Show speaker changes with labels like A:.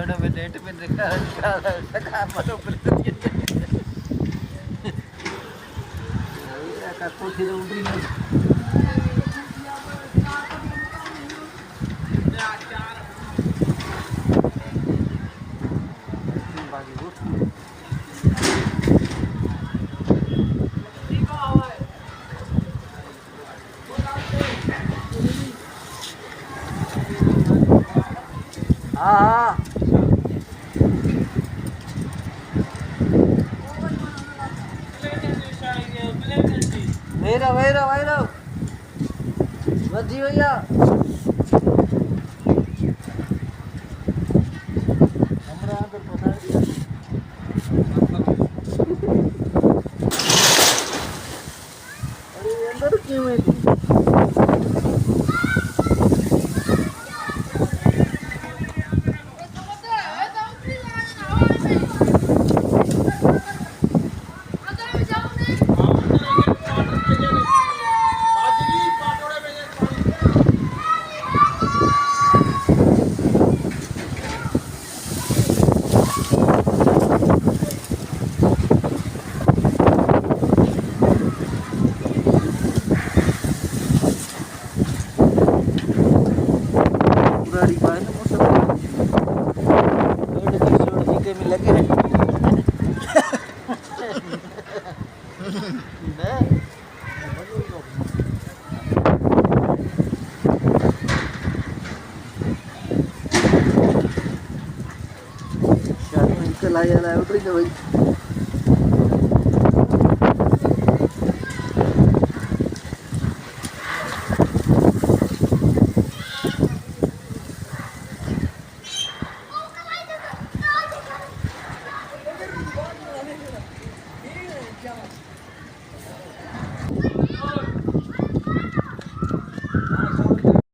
A: udah beda itu beda kamar berarti. Ya aku tidak udah. हाँ भैरव बजी भैया हमरा अंदर पता दिया अरे अंदर क्यों है में लगे हैं क्या तो इनका लाया उठ रही है भाई